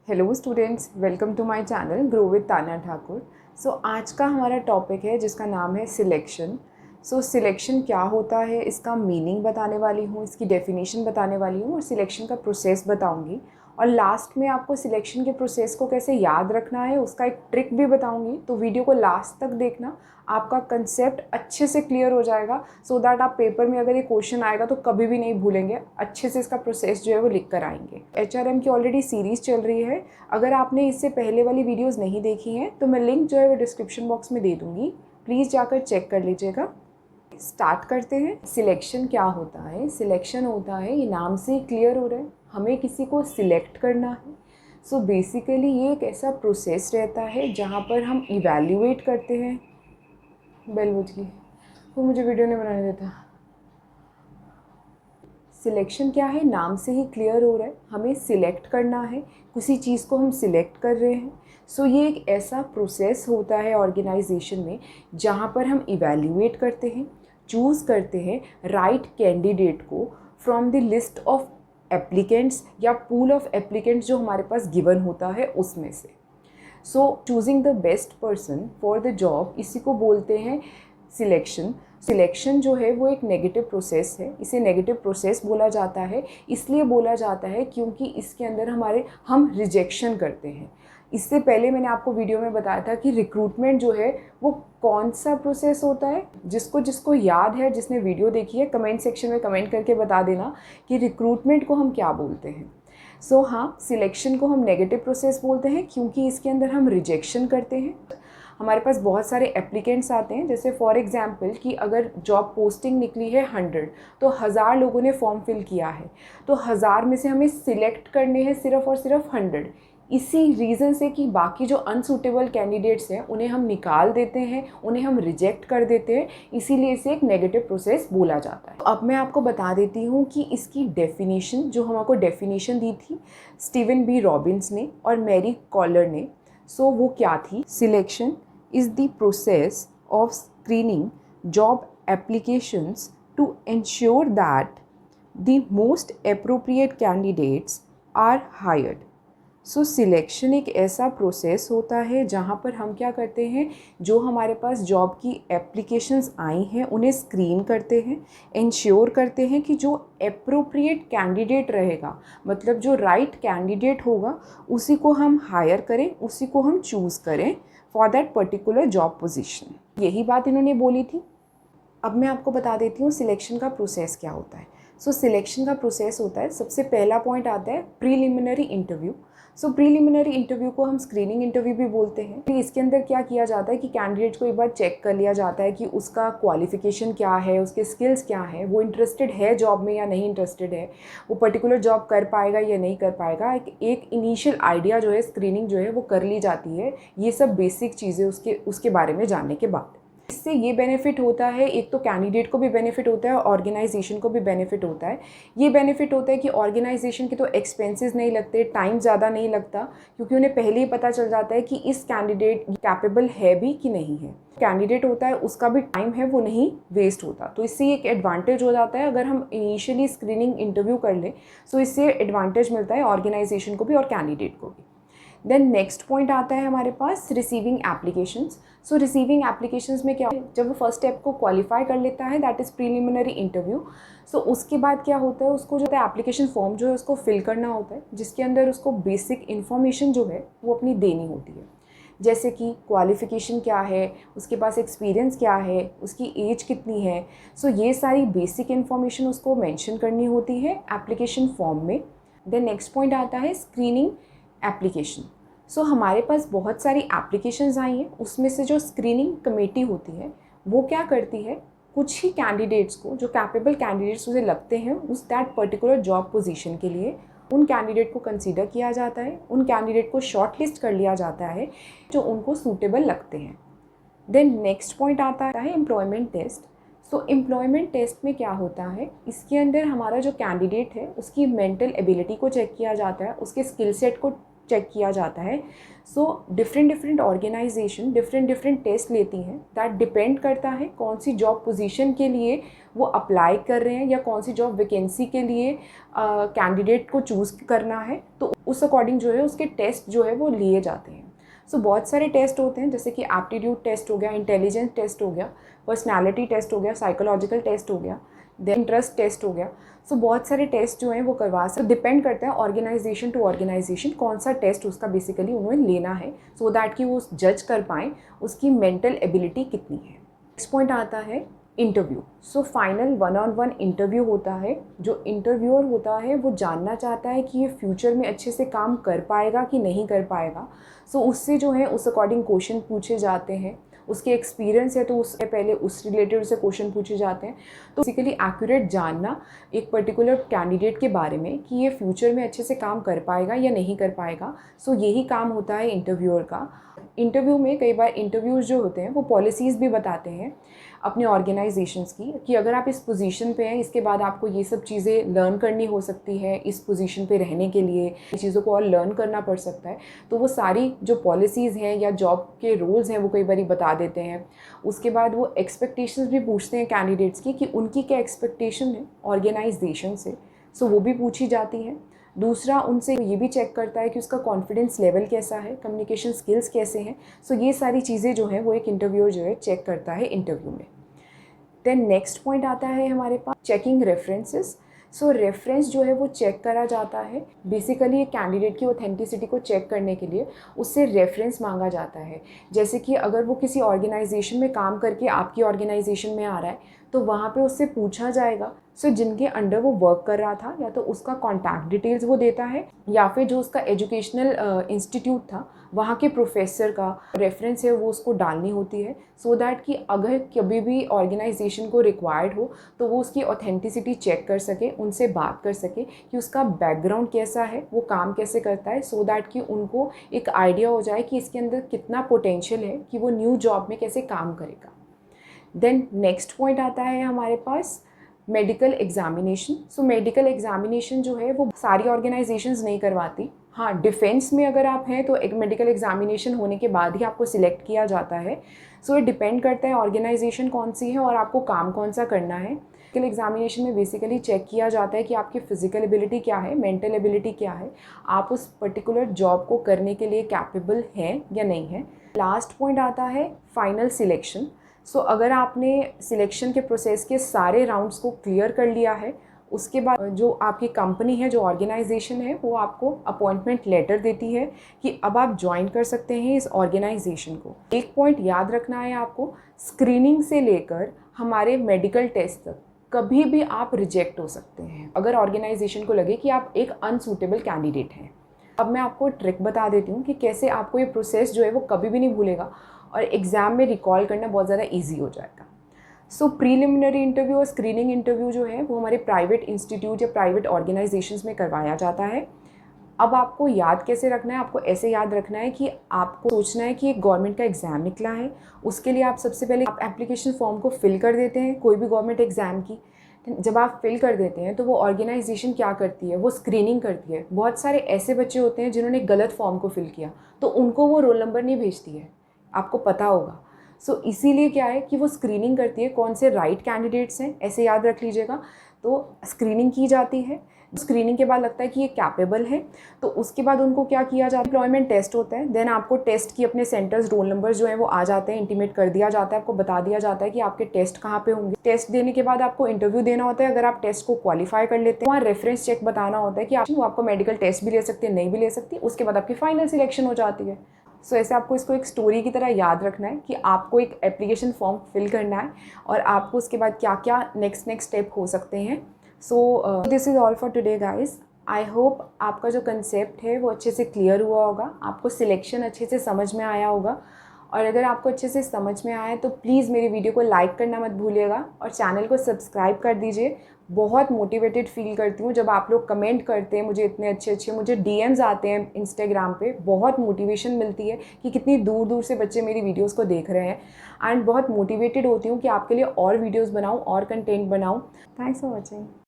Hello students, welcome to my channel grow with Tanya Thakur. आज का हमारा टॉपिक है जिसका नाम है सिलेक्शन। सिलेक्शन क्या होता है, इसका मीनिंग बताने वाली हूँ, इसकी डेफिनेशन बताने वाली हूँ और सिलेक्शन का प्रोसेस बताऊँगी। और लास्ट में आपको सिलेक्शन के प्रोसेस को कैसे याद रखना है उसका एक ट्रिक भी बताऊँगी। तो वीडियो को लास्ट तक देखना, आपका कंसेप्ट अच्छे से क्लियर हो जाएगा सो दैट आप पेपर में अगर ये क्वेश्चन आएगा तो कभी भी नहीं भूलेंगे, अच्छे से इसका प्रोसेस जो है वो लिख कर आएंगे। HRM की ऑलरेडी सीरीज़ चल रही है। अगर आपने इससे पहले वाली वीडियोस नहीं देखी हैं तो मैं लिंक जो है वो डिस्क्रिप्शन बॉक्स में दे दूँगी, प्लीज़ जाकर चेक कर लीजिएगा। स्टार्ट करते हैं। सिलेक्शन क्या होता है? सिलेक्शन होता है, ये नाम से ही क्लियर हो रहा है, हमें किसी को सिलेक्ट करना है। बेसिकली ये एक ऐसा प्रोसेस रहता है जहाँ पर हम इवैल्यूएट करते हैं। बेल बज गई, वो मुझे वीडियो नहीं बनाने देता। सिलेक्शन क्या है, नाम से ही क्लियर हो रहा है, हमें सिलेक्ट करना है, किसी चीज़ को हम सिलेक्ट कर रहे हैं। ये एक ऐसा प्रोसेस होता है ऑर्गेनाइजेशन में जहाँ पर हम इवैल्यूएट करते हैं, चूज़ करते हैं राइट कैंडिडेट को from the list of applicants या पूल ऑफ एप्लीकेंट्स जो हमारे पास गिवन होता है उसमें से। Choosing the best person for the job, इसी को बोलते हैं सिलेक्शन। सिलेक्शन जो है वो एक नेगेटिव प्रोसेस है, इसे नेगेटिव प्रोसेस बोला जाता है। इसलिए बोला जाता है क्योंकि इसके अंदर हम रिजेक्शन करते हैं। इससे पहले मैंने आपको वीडियो में बताया था कि रिक्रूटमेंट जो है वो कौन सा प्रोसेस होता है। जिसको याद है, जिसने वीडियो देखी है, कमेंट सेक्शन में कमेंट करके बता देना कि रिक्रूटमेंट को हम क्या बोलते हैं। हाँ, सिलेक्शन को हम नेगेटिव प्रोसेस बोलते हैं क्योंकि इसके अंदर हम रिजेक्शन करते हैं। हमारे पास बहुत सारे एप्लीकेंट्स आते हैं, जैसे फॉर एग्जांपल कि अगर जॉब पोस्टिंग निकली है 100 तो 1000 लोगों ने फॉर्म फिल किया है, तो 1000 में से हमें सिलेक्ट करने हैं सिर्फ़ और सिर्फ 100। इसी रीज़न से कि बाकी जो अनसूटेबल कैंडिडेट्स हैं उन्हें हम निकाल देते हैं, उन्हें हम रिजेक्ट कर देते हैं, इसीलिए इसे एक नेगेटिव प्रोसेस बोला जाता है। अब मैं आपको बता देती हूँ कि इसकी डेफिनेशन, जो हमको डेफिनेशन दी थी स्टीवन बी रॉबिन्स ने और मैरी कॉलर ने, वो क्या थी। Selection is the process of screening job applications to ensure that the most appropriate candidates are hired. Selection एक ऐसा प्रोसेस होता है जहाँ पर हम क्या करते हैं, जो हमारे पास जॉब की एप्लीकेशंस आई हैं उन्हें स्क्रीन करते हैं, इंश्योर करते हैं कि जो एप्रोप्रिएट कैंडिडेट रहेगा, मतलब जो राइट कैंडिडेट होगा, उसी को हम हायर करें, उसी को हम चूज़ करें for that particular job position. यही बात इन्होंने बोली थी। अब मैं आपको बता देती हूँ सिलेक्शन का प्रोसेस क्या होता है। सिलेक्शन का प्रोसेस होता है, सबसे पहला पॉइंट आता है प्रीलिमिनरी इंटरव्यू। प्रीलिमिनरी इंटरव्यू को हम स्क्रीनिंग इंटरव्यू भी बोलते हैं। इसके अंदर क्या किया जाता है कि कैंडिडेट को एक बार चेक कर लिया जाता है कि उसका क्वालिफिकेशन क्या है, उसके स्किल्स क्या है, वो इंटरेस्टेड है जॉब में या नहीं इंटरेस्टेड है, वो पर्टिकुलर जॉब कर पाएगा या नहीं कर पाएगा। एक इनिशियल आइडिया जो है, स्क्रीनिंग जो है वो कर ली जाती है। ये सब बेसिक चीज़ें उसके बारे में जानने के बाद इससे ये बेनिफिट होता है, एक तो कैंडिडेट को भी बेनिफिट होता है, ऑर्गेनाइजेशन को भी बेनिफिट होता है। ये बेनिफिट होता है कि ऑर्गेनाइजेशन के तो एक्सपेंसेस नहीं लगते, टाइम ज़्यादा नहीं लगता, क्योंकि उन्हें पहले ही पता चल जाता है कि इस कैंडिडेट कैपेबल है भी कि नहीं है। कैंडिडेट होता है उसका भी टाइम है वो नहीं वेस्ट होता, तो इससे एक एडवांटेज हो जाता है। अगर हम इनिशियली स्क्रीनिंग इंटरव्यू कर लें तो इससे एडवांटेज मिलता है ऑर्गेनाइजेशन को भी और कैंडिडेट को भी। देन नेक्स्ट पॉइंट आता है हमारे पास रिसीविंग एप्लीकेशंस। रिसीविंग एप्लीकेशंस में क्या, जब वो फर्स्ट स्टेप को क्वालिफाई कर लेता है, दैट इज़ प्रीलिमिनरी इंटरव्यू। उसके बाद क्या होता है, उसको जो है एप्लीकेशन फॉर्म जो है उसको फिल करना होता है, जिसके अंदर उसको बेसिक इन्फॉर्मेशन जो है वो अपनी देनी होती है, जैसे कि क्वालिफ़िकेशन क्या है, उसके पास एक्सपीरियंस क्या है, उसकी एज कितनी है। ये सारी बेसिक इन्फॉर्मेशन उसको मेंशन करनी होती है एप्लीकेशन फॉर्म में। देन नेक्स्ट पॉइंट आता है स्क्रीनिंग एप्लीकेशन। हमारे पास बहुत सारी एप्लीकेशंस आई हैं, उसमें से जो स्क्रीनिंग कमेटी होती है वो क्या करती है, कुछ ही कैंडिडेट्स को, जो कैपेबल कैंडिडेट्स उसे लगते हैं उस दैट पर्टिकुलर जॉब पोजीशन के लिए, उन कैंडिडेट को कंसीडर किया जाता है, उन कैंडिडेट को शॉर्ट लिस्ट कर लिया जाता है जो उनको सूटेबल लगते हैं। देन नेक्स्ट पॉइंट आता है एम्प्लॉयमेंट टेस्ट। एम्प्लॉयमेंट टेस्ट में क्या होता है, इसके अंदर हमारा जो कैंडिडेट है उसकी मेंटल एबिलिटी को चेक किया जाता है, उसके स्किल सेट को चेक किया जाता है। So different organization different test लेती हैं। दैट डिपेंड करता है कौन सी जॉब पोजीशन के लिए वो अप्लाई कर रहे हैं या कौन सी जॉब वैकेंसी के लिए कैंडिडेट को चूज़ करना है, तो उस अकॉर्डिंग जो है उसके टेस्ट जो है वो लिए जाते हैं। सो बहुत सारे टेस्ट होते हैं, जैसे कि एप्टीट्यूड टेस्ट हो गया, इंटेलिजेंस टेस्ट हो गया, पर्सनैलिटी टेस्ट हो गया, साइकोलॉजिकल टेस्ट हो गया, देन इंटरेस्ट टेस्ट हो गया। सो बहुत सारे टेस्ट जो हैं वो करवा सकते, डिपेंड करता है ऑर्गेनाइजेशन टू ऑर्गेनाइजेशन कौन सा टेस्ट उसका बेसिकली उन्हें लेना है, सो दैट कि वो जज कर पाएँ उसकी मेंटल एबिलिटी कितनी है। नेक्स्ट पॉइंट आता है interview. So final 1-on-1 interview होता है। जो इंटरव्यूअर होता है वो जानना चाहता है कि ये फ्यूचर में अच्छे से काम कर पाएगा कि नहीं कर पाएगा। सो उससे जो है उस अकॉर्डिंग क्वेश्चन पूछे जाते हैं। उसके एक्सपीरियंस है तो उससे पहले उस रिलेटेड उससे क्वेश्चन पूछे जाते हैं। तो बेसिकली एक्यूरेट जानना एक पर्टिकुलर कैंडिडेट के बारे में कि ये फ्यूचर में अच्छे से काम कर पाएगा या नहीं कर पाएगा। सो यही काम होता है इंटरव्यूअर का। इंटरव्यू में कई बार इंटरव्यूज़ जो होते हैं वो पॉलिसीज़ भी बताते हैं अपने ऑर्गेनाइजेशंस की, कि अगर आप इस पोजीशन पे हैं इसके बाद आपको ये सब चीज़ें लर्न करनी हो सकती है, इस पोजीशन पे रहने के लिए चीज़ों को और लर्न करना पड़ सकता है। तो वो सारी जो पॉलिसीज़ हैं या जॉब के रूल्स हैं वो कई बार बता देते हैं। उसके बाद वो एक्सपेक्टेशंस भी पूछते हैं कैंडिडेट्स की कि उनकी क्या एक्सपेक्टेशन है ऑर्गेनाइजेशन से, सो वो भी पूछी जाती हैं। दूसरा उनसे ये भी चेक करता है कि उसका कॉन्फिडेंस लेवल कैसा है, कम्युनिकेशन स्किल्स कैसे हैं। सो ये सारी चीज़ें जो हैं वो एक इंटरव्यूअर जो है चेक करता है इंटरव्यू में। देन नेक्स्ट पॉइंट आता है हमारे पास चेकिंग रेफरेंसेस। सो रेफरेंस जो है वो चेक करा जाता है। बेसिकली एक कैंडिडेट की ऑथेंटिसिटी को चेक करने के लिए उससे रेफरेंस मांगा जाता है। जैसे कि अगर वो किसी ऑर्गेनाइजेशन में काम करके आपकी ऑर्गेनाइजेशन में आ रहा है तो वहाँ पे उससे पूछा जाएगा सो जिनके अंडर वो वर्क कर रहा था, या तो उसका कॉन्टैक्ट डिटेल्स वो देता है या फिर जो उसका एजुकेशनल इंस्टीट्यूट था वहाँ के प्रोफेसर का रेफरेंस है वो उसको डालनी होती है, सो दैट कि अगर कभी भी ऑर्गेनाइजेशन को रिक्वायर्ड हो तो वो उसकी ऑथेंटिसिटी चेक कर सके, उनसे बात कर सके कि उसका बैकग्राउंड कैसा है, वो काम कैसे करता है, सो दैट कि उनको एक आइडिया हो जाए कि इसके अंदर कितना पोटेंशियल है कि वो न्यू जॉब में कैसे काम करेगा। देन नेक्स्ट पॉइंट आता है हमारे पास medical examination. So medical examination जो है वो सारी ऑर्गेनाइजेशंस नहीं करवाती। हाँ, डिफेंस में अगर आप हैं तो एक मेडिकल एग्जामिनेशन होने के बाद ही आपको सिलेक्ट किया जाता है। सो ये डिपेंड करता है ऑर्गेनाइजेशन कौन सी है और आपको काम कौन सा करना है। मेडिकल एग्जामिनेशन में बेसिकली चेक किया जाता है कि आपकी फ़िज़िकल एबिलिटी क्या है, मेंटल एबिलिटी क्या है, आप उस पर्टिकुलर जॉब को करने के लिए कैपेबल हैं या नहीं है। लास्ट पॉइंट आता है फाइनल सिलेक्शन। सो अगर आपने सिलेक्शन के प्रोसेस के सारे राउंड्स को क्लियर कर लिया है, उसके बाद जो आपकी कंपनी है, जो ऑर्गेनाइजेशन है, वो आपको अपॉइंटमेंट लेटर देती है कि अब आप ज्वाइन कर सकते हैं इस ऑर्गेनाइजेशन को। एक पॉइंट याद रखना है आपको, स्क्रीनिंग से लेकर हमारे मेडिकल टेस्ट तक कभी भी आप रिजेक्ट हो सकते हैं अगर ऑर्गेनाइजेशन को लगे कि आप एक अनसूटेबल कैंडिडेट हैं। अब मैं आपको ट्रिक बता देती हूँ कि कैसे आपको ये प्रोसेस जो है वो कभी भी नहीं भूलेगा और एग्ज़ाम में रिकॉल करना बहुत ज़्यादा ईजी हो जाएगा। सो प्रीलिमिनरी इंटरव्यू और स्क्रीनिंग इंटरव्यू जो है वो हमारे प्राइवेट इंस्टीट्यूट या प्राइवेट ऑर्गेनाइजेशंस में करवाया जाता है। अब आपको याद कैसे रखना है, आपको ऐसे याद रखना है कि आपको सोचना है कि एक गवर्नमेंट का एग्ज़ाम निकला है, उसके लिए आप सबसे पहले आप एप्लीकेशन फॉर्म को फिल कर देते हैं कोई भी गवर्नमेंट एग्ज़ाम की। जब आप फिल कर देते हैं तो वो ऑर्गेनाइजेशन क्या करती है, वो स्क्रीनिंग करती है। बहुत सारे ऐसे बच्चे होते हैं जिन्होंने गलत फॉर्म को फिल किया तो उनको वो रोल नंबर नहीं भेजती है, आपको पता होगा। सो इसीलिए क्या है कि वो स्क्रीनिंग करती है कौन से राइट कैंडिडेट्स हैं, ऐसे याद रख लीजिएगा। तो स्क्रीनिंग की जाती है, स्क्रीनिंग के बाद लगता है कि ये कैपेबल है तो उसके बाद उनको क्या किया जाता है, एम्प्लॉयमेंट टेस्ट होता है। देन आपको टेस्ट की अपने सेंटर्स, रोल नंबर्स जो हैं वो आ जाते हैं, इंटीमेट कर दिया जाता है, आपको बता दिया जाता है कि आपके टेस्ट कहाँ पे होंगे। टेस्ट देने के बाद आपको इंटरव्यू देना होता है। अगर आप टेस्ट को क्वालिफाई कर लेते हैं, वहाँ रेफरेंस चेक बताना होता है कि आपको मेडिकल टेस्ट भी ले सकते हैं, नहीं भी ले सकती, उसके बाद आपकी फाइनल सिलेक्शन हो जाती है। सो ऐसे आपको इसको एक स्टोरी की तरह याद रखना है कि आपको एक एप्लीकेशन फॉर्म फिल करना है और आपको उसके बाद क्या क्या नेक्स्ट स्टेप हो सकते हैं। So this is all for today guys. I hope आपका जो कंसेप्ट है वो अच्छे से क्लियर हुआ होगा, आपको सिलेक्शन अच्छे से समझ में आया होगा। और अगर आपको अच्छे से समझ में आया तो प्लीज़ मेरी वीडियो को लाइक करना मत भूलिएगा और चैनल को सब्सक्राइब कर दीजिए। बहुत मोटिवेटेड फील करती हूँ जब आप लोग कमेंट करते हैं, मुझे इतने अच्छे अच्छे मुझे डीएम्स आते हैं इंस्टाग्राम पे, बहुत मोटिवेशन मिलती है कि कितनी दूर दूर से बच्चे मेरी वीडियोस को देख रहे हैं। एंड बहुत मोटिवेटेड होती हूँ कि आपके लिए और वीडियोस बनाऊँ और कंटेंट बनाऊँ। Thanks for watching.